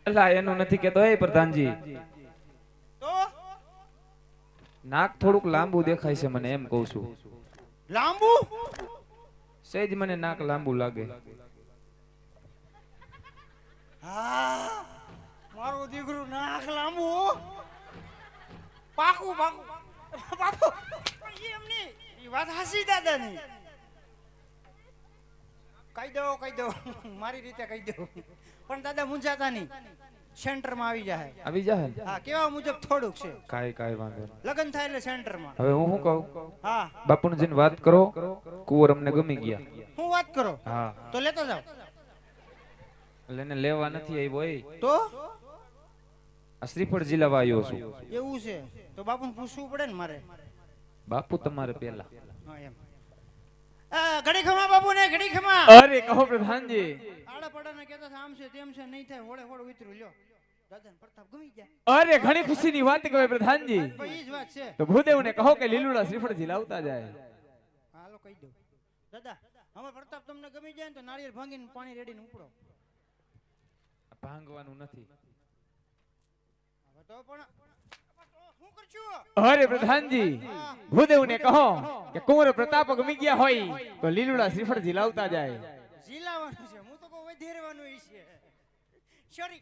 અલા એનું નથી કેતો એ પ્રધાનજી તો નાક થોડુંક લાંબુ દેખાય છે મને એમ કહું છું લાંબુ સેજ મને નાક લાંબુ લાગે હા મારું દીકરું નાક લાંબુ પાકું પાકું બાપુ એમ નહીં એ વાત હાસી દાદાની કહી દો મારી રીતે કહી દો પણ દાદા મૂંઝાતા નહીં સેન્ટરમાં આવી જાય હા કેવા મુજબ થોડુંક છે કાઈ વાંધો નહીં લગન થાય એટલે સેન્ટરમાં હવે હું શું કહું હા બાપુને જઈને વાત કરો કુંવર અમને ગમી ગયા હું વાત કરો હા તો લેતો જાવ એટલે એને લેવા નથી આવ્યો એ તો આ શ્રીફળ જિલ્લામાં આવ્યો છું એવું છે તો બાપુને પૂછવું પડે ને મારે બાપુ તમારે પેલા હા એમ ઘડી ખમા બાપુ ને ઘડી ખમા અરે કહો પ્રધાનજી આડા પડાને કહેતા આમ છે તેમ છે નહીં થાય હોળે હોળ ઉતરું લ્યો દાદાને પ્રતાપ ગમી ગયા અરે ઘણી ખુશીની વાત કહે પ્રધાનજી ભાઈ જ વાત છે તો ભૂદેવને કહો કે લીલુડા શ્રીફળ લાવતા જાય હાલો કહી દઉં દાદા હવે પ્રતાપ તમને ગમી જાય ને તો નાળિયેર ભાંગીને પાણી રેડીને ઉપડો ભાંગવાનું નથી હવે તો પણ શું કરશું અરે પ્રધાનજી ભૂદેવને કહો કે કુંવર પ્રતાપ ગમી ગયા હોય તો લીલુડા શ્રીફળ લાવતા જાય જીલાવાનું છે હું તો કોઈ વધેરવાનું છે સોરી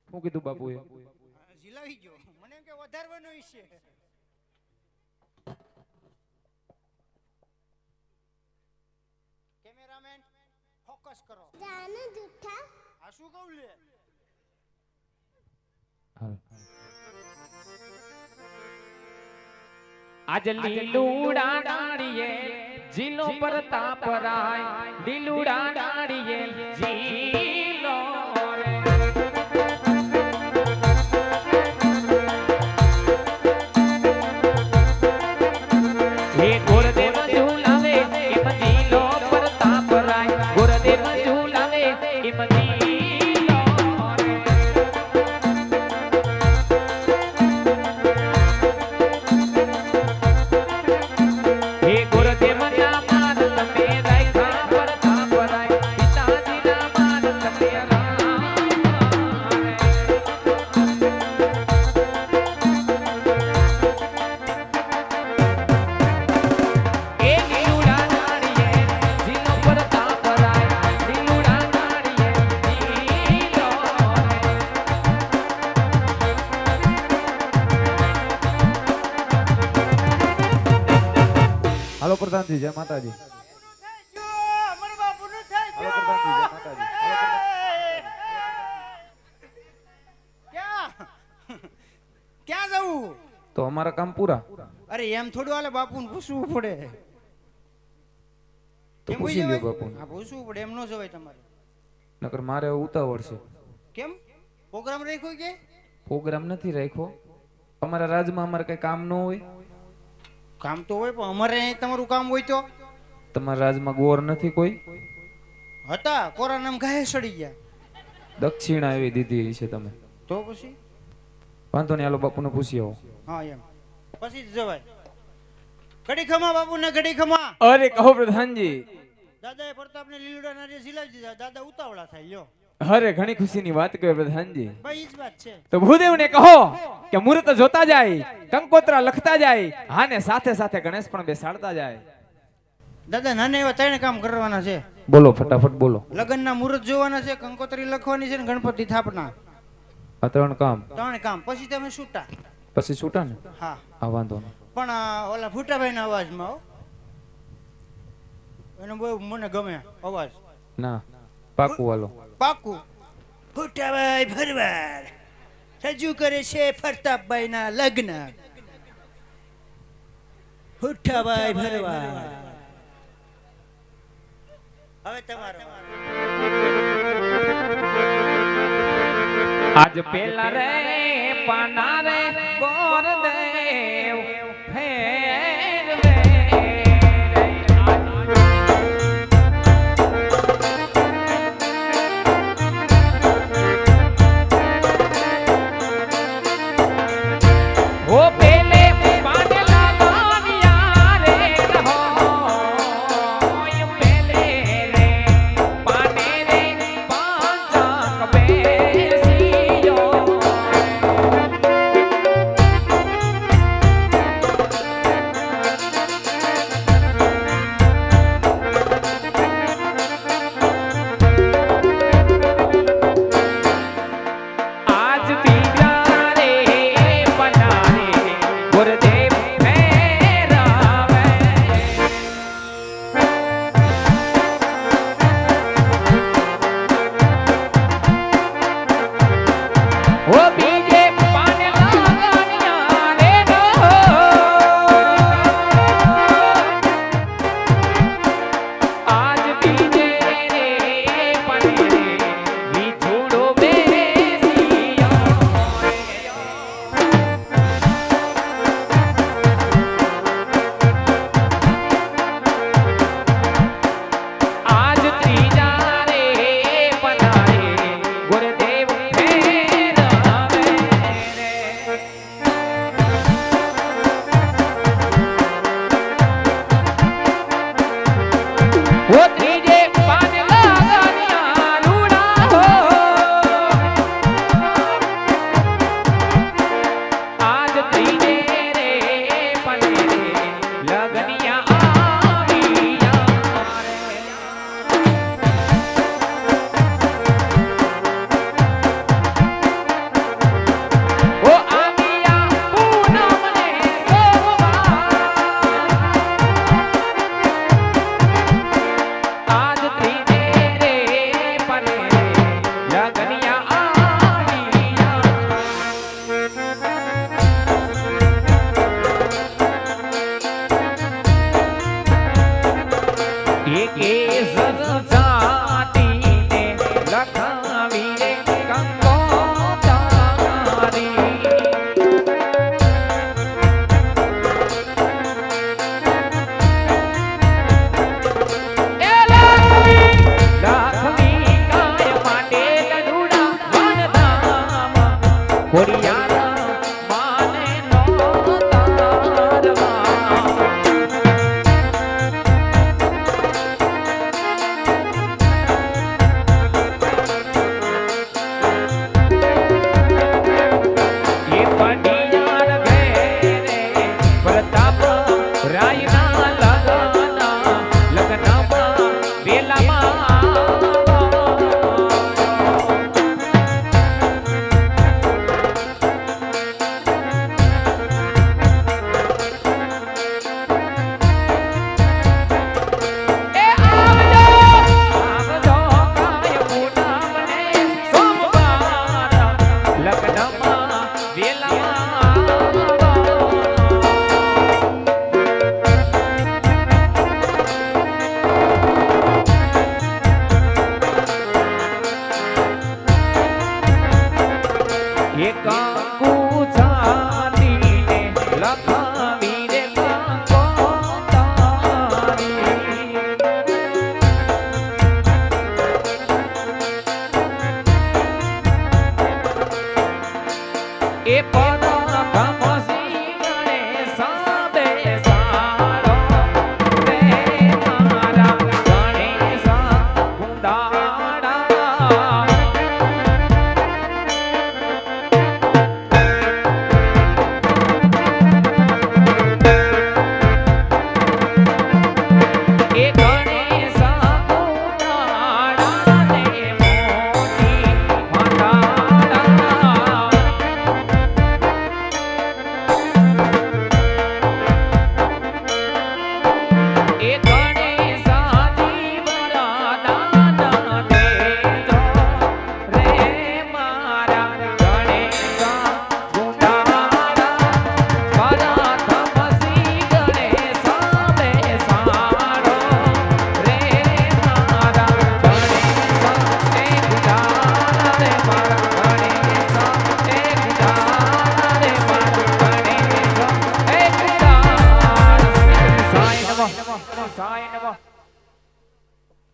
શું કીધું બાપુએ જીલાવી ગયો મને એમ કે વધારવાનું છે કેમેરામેન ફોકસ કરો જાને જુઠ્ઠા આ શું કહું લે આજ લીલુડા ડાળીએ જીલો પ્રતાપ રાય લીલુડા ડાળીએ જીલો હે ગુરુદેવ ઝુલાવે એમ જીલો પ્રતાપ રાય ગુરુદેવ ઝુલાવે એમ જીલો હે ગુરુદેવ ના માન તમે રાખ્યા પ્રતાપ રાય પિતાજી ના માન તમે હાલો પ્રધાનજી જય માતાજી અમાર બાપુનું થઈ હાલો પ્રધાનજી જય માતાજી ક્યાં ક્યાં જવું તો અમારા કામ પૂરા અરે એમ થોડું હાલે બાપુને પૂછવું પડે તો એમ પૂછી હોય લ્યો બાપુને હા પૂછવું પડે એમ ન જવાય તમારે નકર મારે ઉતાવળ છે કેમ પ્રોગ્રામ રાખ્યો કે પ્રોગ્રામ નથી રાખ્યો અમારા રાજમાં અમારે કઈ કામ ન હોય કામ તો હોય પણ અમારે અહીં તમારું કામ હોય તો તમારા રાજમાં ગોર નથી કોઈ હતા કોરોના ગાય સડી ગયા દક્ષિણા એવી દીધી છે તમે તો પછી વાંધો નહીં હાલો બાપુને પૂછી આવો હા એમ પછી જ જવાય ઘડી ખમા બાપુને ઘડી ખમા અરે કહો પ્રધાનજી દાદાએ પ્રતાપને લીલુડા નારિયેળ ઝીલાવી દીધા દાદા ઉતાવળા થાય લ્યો અરે ઘણી ખુશીની વાત કહે પ્રધાનજી ભાઈ ઈ જ વાત છે તો ભૂદેવને કહો કે મુહૂર્ત જોતા જાય કંકોત્રા લખતા જાય હાને સાથે સાથે ગણેશ પણ બેસાડતા જાય દાદા નાના એવા ત્રણ કામ કરવાના છે બોલો ફટાફટ બોલો લગ્નના મુહૂર્ત જોવાના છે કંકોત્રી લખવાની છે ને ગણપતિ સ્થાપના આ ત્રણ કામ પછી તમે છૂટા પછી છૂટા ને હા આ વાંધો નહીં પણ ઓલા ફૂટાભાઈના અવાજમાં એનો બહુ મને ગમે અવાજ ના પાકું હાલો પાકું ફૂટાભાઈ ભરવાડ રજૂ કરે છે પ્રતાપભાઈના લગ્ન ફૂટાભાઈ ભરવાડ હવે તમારો આજ પેલા રે પાના રે ગોરદેવ ફેરવે ઓ પેલે પાડલા દાનિયા રે રહો પેલે રે એકે સજાતીને લખાવી રે કંકોતારી એ લાખની કાય માટે લડુડા વનધામ કોરિયાના માને નો તારવા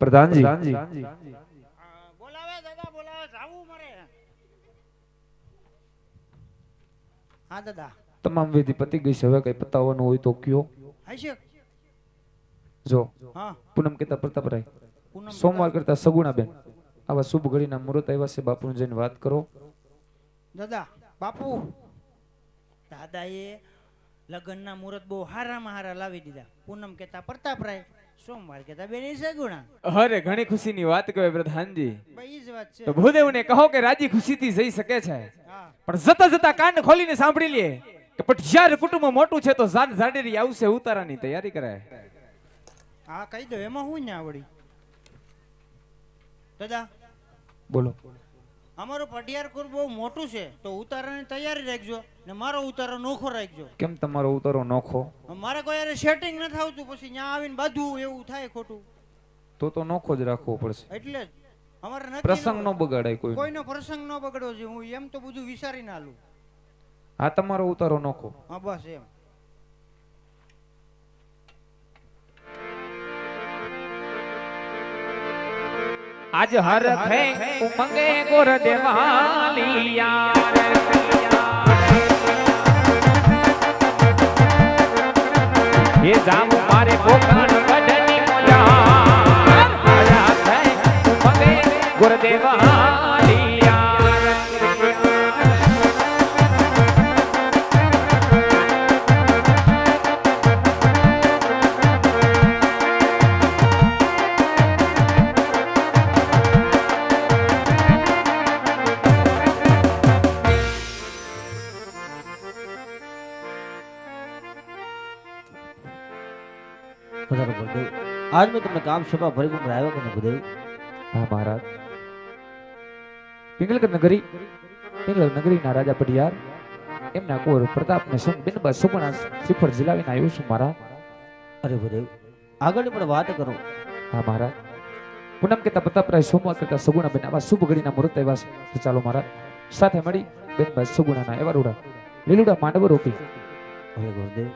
પ્રધાનજી બોલાવે દાદા બોલાવે જાવું મરે હા દાદા તમામ વિધિ પતી ગઈ છે હવે કઈ પતાવવાનું હોય તો કયો હશે જો હા પૂનમ કહેતા પ્રતાપરાય સોમવાર કરતા સગુણાબેન આવા શુભ ઘડીના મુહૂર્ત આવ્યા છે બાપુને જઈને વાત કરો દાદા બાપુ દાદાએ લગ્નના મુહૂર્ત બહુ હારામાં હારા લાવી દીધા પૂનમ કહેતા પ્રતાપરાય સોમવાર કહેતા બેની સગુણા અરે ઘણી ખુશીની વાત કહેવાય પ્રધાનજી ભાઈ જ વાત છે તો ભૂદેવને કહો કે રાજી ખુશીથી જઈ શકે છે પણ જતા જતા કાન ખોલીને સાંભળી લે કે પટિયાર કુટુંબ મોટું છે તો જાન ઝાડેરી આવશે ઉતારાની તૈયારી કરાય હા કહી દો એમાં હું ના આવડી દાદા બોલો અમારું પટિયારકુર બહુ મોટું છે તો ઉતારાની તૈયારી રાખજો ને મારો ઉતારો નોખો રાખજો કેમ તમારો ઉતારો નોખો મારે કોઈ યાર સેટિંગ ન થાવતું પછી ત્યાં આવીને બાંધવું એવું થાય ખોટું તો નોખો જ રાખવો પડશે એટલે જ અમારે નક્કી પ્રસંગ નો બગાડાય કોઈ કોઈનો પ્રસંગ ન બગડવો છે હું એમ તો બધું વિચારીને આલું આ તમારો ઉતારો નોખો હા બસ એમ आज हर खे उमंगे गोर देवालिया ये जाम मारे पोकन बदनी मोजा आया खे उमंगे गोर देवालिया आज मैं તમને કામ સભા ભરી ગુમ આવ્યો કે ગુરુદેવ હા મહારાજ પિંગલગઢ નગરીના રાજા પટિયાર એમના કોર પ્રતાપને સંગ બિનબા સુગુણા શ્રીફળ જિલાવીને આવ્યો છું મહારાજ અરે ગુરુદેવ આગળની પણ વાત કરો હા મહારાજ, પૂનમ કહેતા પ્રતાપરાય, સોમવાર કહેતા સગુણાબેન આવા શુભ ઘડીના મુહૂર્ત આવ્યા છે. તો ચાલો મહારાજ સાથે મળી બેનભાઈ સગુણાના એવા રૂડા લીલુડા માંડવો રોપી. ભલે ગુરુદેવ.